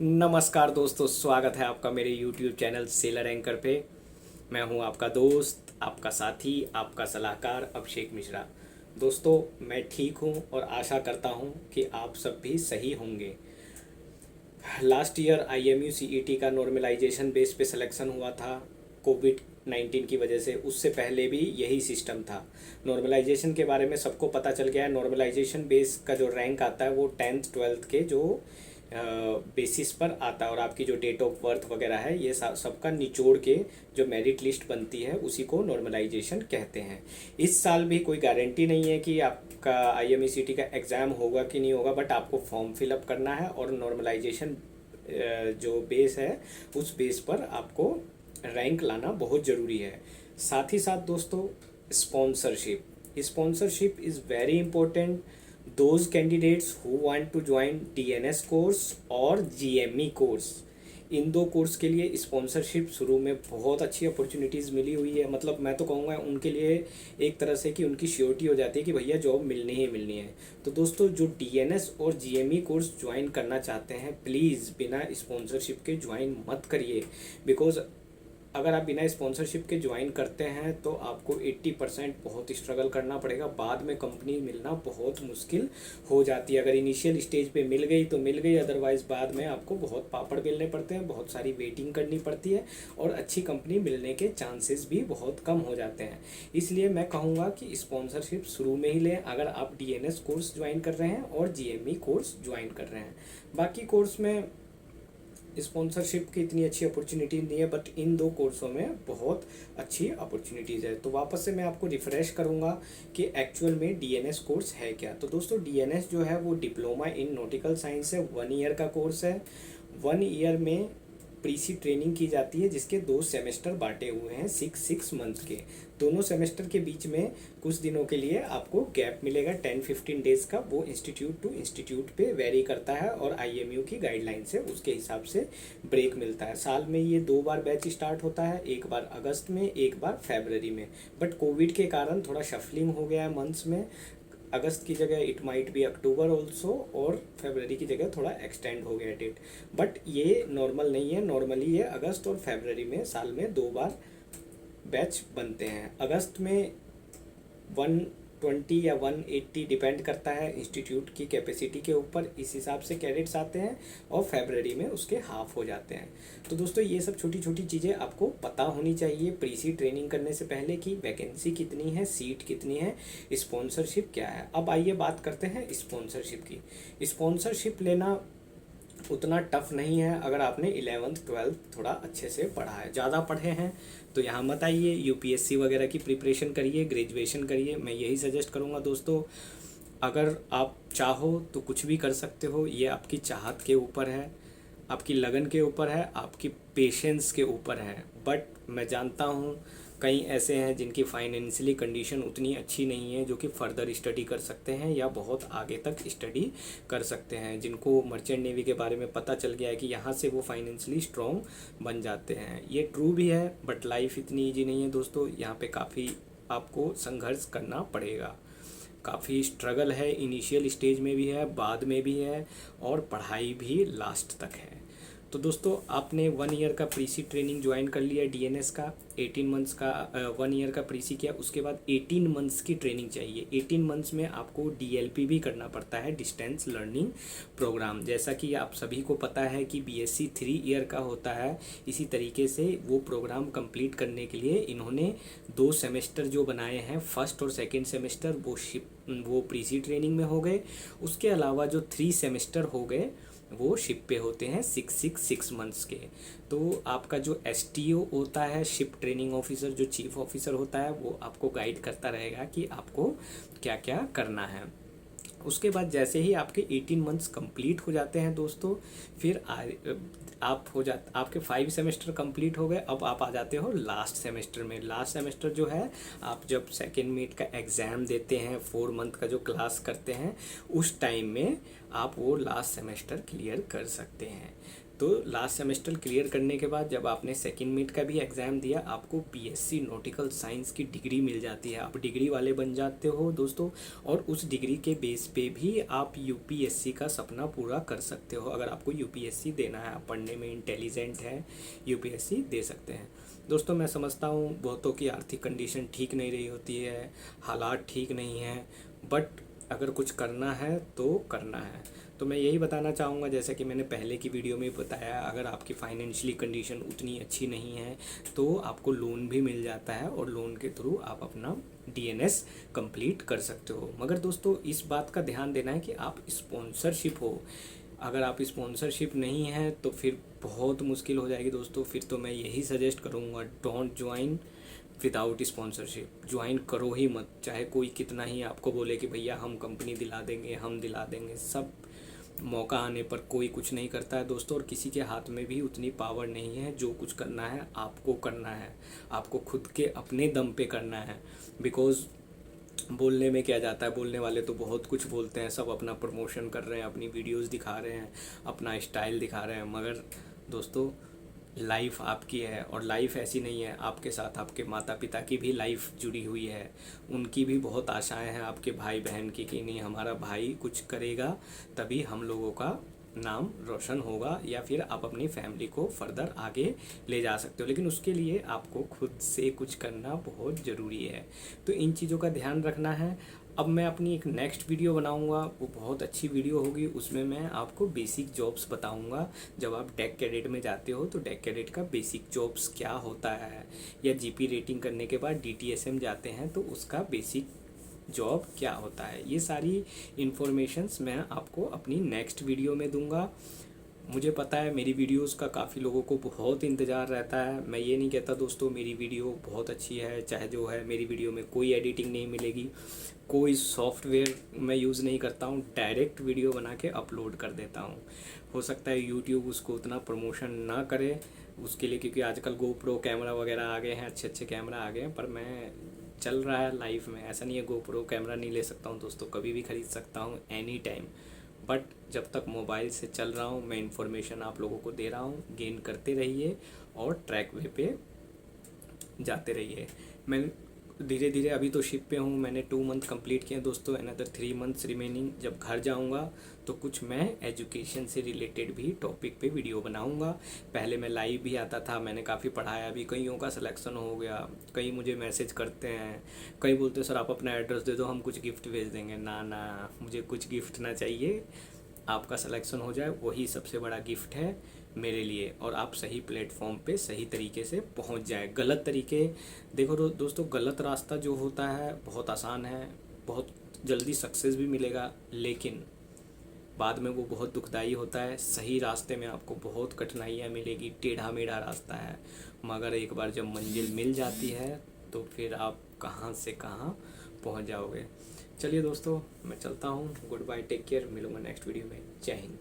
नमस्कार दोस्तों, स्वागत है आपका मेरे YouTube चैनल सेलर एंकर पे। मैं हूं आपका दोस्त, आपका साथी, आपका सलाहकार अभिषेक मिश्रा। दोस्तों, मैं ठीक हूं और आशा करता हूं कि आप सब भी सही होंगे। लास्ट ईयर IMU CET का नॉर्मलाइजेशन बेस पे सिलेक्शन हुआ था कोविड-19 की वजह से। उससे पहले भी यही सिस्टम था। नॉर्मलाइजेशन के बारे में सबको पता चल गया है। नॉर्मलाइजेशन बेस का जो रैंक आता है वो 10th 12th के जो बेसिस पर आता है, और आपकी जो डेट ऑफ बर्थ वगैरह है ये सबका निचोड़ के जो मेरिट लिस्ट बनती है उसी को नॉर्मलाइजेशन कहते हैं। इस साल भी कोई गारंटी नहीं है कि आपका IMECT का एग्ज़ाम होगा कि नहीं होगा, बट आपको फॉर्म फिलअप करना है और नॉर्मलाइजेशन जो बेस है उस बेस पर आपको रैंक लाना बहुत ज़रूरी है। साथ ही साथ दोस्तों, sponsorship is very important. those candidates who want to join DNS course और GME कोर्स, इन दो कोर्स के लिए स्पॉन्सरशिप शुरू में बहुत अच्छी अपॉर्चुनिटीज़ मिली हुई है। मतलब मैं तो कहूँगा उनके लिए एक तरह से कि उनकी श्योरिटी हो जाती है कि भैया जॉब मिलनी ही मिलनी है। तो दोस्तों, जो DNS और GME कोर्स ज्वाइन करना चाहते हैं, प्लीज़ बिना स्पॉन्सरशिप के ज्वाइन मत करिए। बिकॉज अगर आप बिना स्पॉन्सरशिप के ज्वाइन करते हैं तो आपको 80% बहुत स्ट्रगल करना पड़ेगा। बाद में कंपनी मिलना बहुत मुश्किल हो जाती है। अगर इनिशियल स्टेज पे मिल गई तो मिल गई, अदरवाइज़ बाद में आपको बहुत पापड़ बेलने पड़ते हैं, बहुत सारी वेटिंग करनी पड़ती है और अच्छी कंपनी मिलने के चांसेस भी बहुत कम हो जाते हैं। इसलिए मैं कहूँगा कि स्पॉन्सरशिप शुरू में ही लें अगर आप DNS कोर्स ज्वाइन कर रहे हैं और GME कोर्स ज्वाइन कर रहे हैं। बाकी कोर्स में स्पॉन्सरशिप की इतनी अच्छी अपॉर्चुनिटी नहीं है, बट इन दो कोर्सों में बहुत अच्छी अपॉर्चुनिटीज़ है। तो वापस से मैं आपको रिफ़्रेश करूंगा कि एक्चुअल में DNS कोर्स है क्या। तो दोस्तों, DNS जो है वो डिप्लोमा इन नॉटिकल साइंस है, 1 ईयर का कोर्स है। 1 ईयर में प्रीसी ट्रेनिंग की जाती है जिसके 2 सेमेस्टर बांटे हुए हैं 6 मंथ के। दोनों सेमेस्टर के बीच में कुछ दिनों के लिए आपको गैप मिलेगा 10-15 डेज़ का। वो इंस्टीट्यूट टू इंस्टीट्यूट पे वेरी करता है और IMU की गाइडलाइन से उसके हिसाब से ब्रेक मिलता है। साल में ये 2 बार बैच स्टार्ट होता है, एक बार अगस्त में, एक बार फरवरी में। बट कोविड के कारण थोड़ा शफलिंग हो गया है मंथ्स में। अगस्त की जगह it might be October also, और फरवरी की जगह थोड़ा एक्सटेंड हो गया डेट। बट ये नॉर्मल नहीं है। नॉर्मली ये अगस्त और फरवरी में साल में 2 बार बैच बनते हैं। अगस्त में 120 या 180 डिपेंड करता है इंस्टीट्यूट की कैपेसिटी के ऊपर, इस हिसाब से कैडेट्स आते हैं, और फरवरी में उसके हाफ हो जाते हैं। तो दोस्तों, ये सब छोटी छोटी चीज़ें आपको पता होनी चाहिए प्रीसी ट्रेनिंग करने से पहले कि वैकेंसी कितनी है, सीट कितनी है, स्पॉन्सरशिप क्या है। अब आइए बात करते हैं स्पॉन्सरशिप की। स्पॉन्सरशिप लेना उतना टफ नहीं है अगर आपने 11th 12th थोड़ा अच्छे से पढ़ा है। ज़्यादा पढ़े हैं तो यहाँ मत आइए, UPSC वगैरह की प्रिपरेशन करिए, ग्रेजुएशन करिए। मैं यही सजेस्ट करूँगा दोस्तों। अगर आप चाहो तो कुछ भी कर सकते हो, ये आपकी चाहत के ऊपर है, आपकी लगन के ऊपर है, आपकी पेशेंस के ऊपर है। बट मैं जानता हूँ कई ऐसे हैं जिनकी फाइनेंशियली कंडीशन उतनी अच्छी नहीं है जो कि फ़र्दर स्टडी कर सकते हैं या बहुत आगे तक स्टडी कर सकते हैं, जिनको मर्चेंट नेवी के बारे में पता चल गया है कि यहाँ से वो फाइनेंशियली स्ट्रॉन्ग बन जाते हैं। ये ट्रू भी है, बट लाइफ इतनी ईजी नहीं है दोस्तों। यहाँ पे काफ़ी आपको संघर्ष करना पड़ेगा, काफ़ी स्ट्रगल है। इनिशियल स्टेज में भी है, बाद में भी है, और पढ़ाई भी लास्ट तक है। तो दोस्तों, आपने 1 ईयर का प्रीसी ट्रेनिंग ज्वाइन कर लिया DNS का, 18 मंथ्स का 1 ईयर का प्रीसी किया, उसके बाद 18 मंथ्स की ट्रेनिंग चाहिए। 18 मंथ्स में आपको DLP भी करना पड़ता है, डिस्टेंस लर्निंग प्रोग्राम। जैसा कि आप सभी को पता है कि BSc 3 ईयर का होता है, इसी तरीके से वो प्रोग्राम कंप्लीट करने के लिए इन्होंने 2 सेमेस्टर जो बनाए हैं, फर्स्ट और सेकेंड सेमेस्टर, वो प्रीसी ट्रेनिंग में हो गए। उसके अलावा जो 3 सेमेस्टर हो गए वो शिप पे होते हैं 6 मंथ्स के। तो आपका जो STO होता है, शिप ट्रेनिंग ऑफिसर, जो चीफ ऑफिसर होता है, वो आपको गाइड करता रहेगा कि आपको क्या क्या करना है। उसके बाद जैसे ही आपके 18 मंथ्स कंप्लीट हो जाते हैं दोस्तों, फिर आपके 5 सेमेस्टर कंप्लीट हो गए। अब आप आ जाते हो लास्ट सेमेस्टर में। लास्ट सेमेस्टर जो है, आप जब सेकेंड मीट का एग्ज़ाम देते हैं, 4 मंथ का जो क्लास करते हैं, उस टाइम में आप वो लास्ट सेमेस्टर क्लियर कर सकते हैं। तो लास्ट सेमेस्टर क्लियर करने के बाद जब आपने सेकंड मिड का भी एग्ज़ाम दिया, आपको बीएससी नॉटिकल साइंस की डिग्री मिल जाती है, आप डिग्री वाले बन जाते हो दोस्तों। और उस डिग्री के बेस पे भी आप यूपीएससी का सपना पूरा कर सकते हो। अगर आपको यूपीएससी देना है, आप पढ़ने में इंटेलिजेंट है, यूपीएससी दे सकते हैं दोस्तों। मैं समझता हूँ बहुतों की आर्थिक कंडीशन ठीक नहीं रही होती है, हालात ठीक नहीं हैं, बट अगर कुछ करना है तो करना है। तो मैं यही बताना चाहूँगा, जैसे कि मैंने पहले की वीडियो में बताया, अगर आपकी फाइनेंशियली कंडीशन उतनी अच्छी नहीं है तो आपको लोन भी मिल जाता है और लोन के थ्रू आप अपना डीएनएस कंप्लीट कर सकते हो। मगर दोस्तों इस बात का ध्यान देना है कि आप स्पॉन्सरशिप हो। अगर आप स्पॉन्सरशिप नहीं है तो फिर बहुत मुश्किल हो जाएगी दोस्तों। फिर तो मैं यही सजेस्ट करूँगा, don't join without sponsorship. Join करो ही मत, चाहे कोई कितना ही आपको बोले कि भैया हम कंपनी दिला देंगे, हम दिला देंगे। सब मौका आने पर कोई कुछ नहीं करता है दोस्तों, और किसी के हाथ में भी उतनी पावर नहीं है। जो कुछ करना है आपको करना है, आपको खुद के अपने दम पे करना है। बिकॉज़ बोलने में क्या जाता है, बोलने वाले तो बहुत कुछ बोलते हैं, सब अपना प्रमोशन कर रहे हैं, अपनी वीडियोस दिखा रहे हैं, अपना स्टाइल दिखा रहे हैं। मगर दोस्तों लाइफ आपकी है, और लाइफ ऐसी नहीं है, आपके साथ आपके माता पिता की भी लाइफ जुड़ी हुई है। उनकी भी बहुत आशाएं हैं आपके भाई बहन की कि नहीं हमारा भाई कुछ करेगा तभी हम लोगों का नाम रोशन होगा, या फिर आप अपनी फैमिली को फर्दर आगे ले जा सकते हो। लेकिन उसके लिए आपको खुद से कुछ करना बहुत ज़रूरी है। तो इन चीज़ों का ध्यान रखना है। अब मैं अपनी एक नेक्स्ट वीडियो बनाऊंगा, वो बहुत अच्छी वीडियो होगी। उसमें मैं आपको बेसिक जॉब्स बताऊंगा। जब आप डेक कैडेट में जाते हो तो डेक कैडेट का बेसिक जॉब्स क्या होता है, या जीपी रेटिंग करने के बाद डीटीएसएम जाते हैं तो उसका बेसिक जॉब क्या होता है। ये सारी इन्फॉर्मेशंस मैं आपको अपनी नेक्स्ट वीडियो में दूंगा। मुझे पता है मेरी वीडियोस का काफ़ी लोगों को बहुत इंतज़ार रहता है। मैं ये नहीं कहता दोस्तों मेरी वीडियो बहुत अच्छी है, चाहे जो है, मेरी वीडियो में कोई एडिटिंग नहीं मिलेगी, कोई सॉफ्टवेयर मैं यूज़ नहीं करता हूँ, डायरेक्ट वीडियो बना के अपलोड कर देता हूँ। हो सकता है यूट्यूब उसको उतना प्रमोशन ना करे उसके लिए, क्योंकि आजकल गोप्रो कैमरा वगैरह आ गए हैं, अच्छे अच्छे कैमरा आ गए हैं। पर मैं चल रहा है लाइफ में, ऐसा नहीं है गोप्रो कैमरा नहीं ले सकता हूँ दोस्तों, कभी भी ख़रीद सकता हूँ एनी टाइम। बट जब तक मोबाइल से चल रहा हूँ, मैं इन्फॉर्मेशन आप लोगों को दे रहा हूँ, गेन करते रहिए और ट्रैक वे पे जाते रहिए। मैं धीरे धीरे अभी तो शिप पे हूँ, मैंने 2 मंथ कंप्लीट किए दोस्तों, अनदर 3 मंथ्स रिमेनिंग। जब घर जाऊँगा तो कुछ मैं एजुकेशन से रिलेटेड भी टॉपिक पे वीडियो बनाऊँगा। पहले मैं लाइव भी आता था, मैंने काफ़ी पढ़ाया भी, कईयों का सिलेक्शन हो गया। कई मुझे मैसेज करते हैं, कई बोलते हैं सर आप अपना एड्रेस दे दो हम कुछ गिफ्ट भेज देंगे। ना ना, मुझे कुछ गिफ्ट ना चाहिए, आपका सिलेक्शन हो जाए वही सबसे बड़ा गिफ्ट है मेरे लिए। और आप सही प्लेटफॉर्म पे सही तरीके से पहुंच जाए। गलत तरीके, देखो दोस्तों, गलत रास्ता जो होता है बहुत आसान है, बहुत जल्दी सक्सेस भी मिलेगा, लेकिन बाद में वो बहुत दुखदाई होता है। सही रास्ते में आपको बहुत कठिनाइयाँ मिलेगी, टेढ़ा मेढ़ा रास्ता है, मगर एक बार जब मंजिल मिल जाती है तो फिर आप कहाँ से कहाँ पहुँच जाओगे। चलिए दोस्तों मैं चलता हूँ, गुड बाय, टेक केयर, मिलूँगा नेक्स्ट वीडियो में। जय हिंद।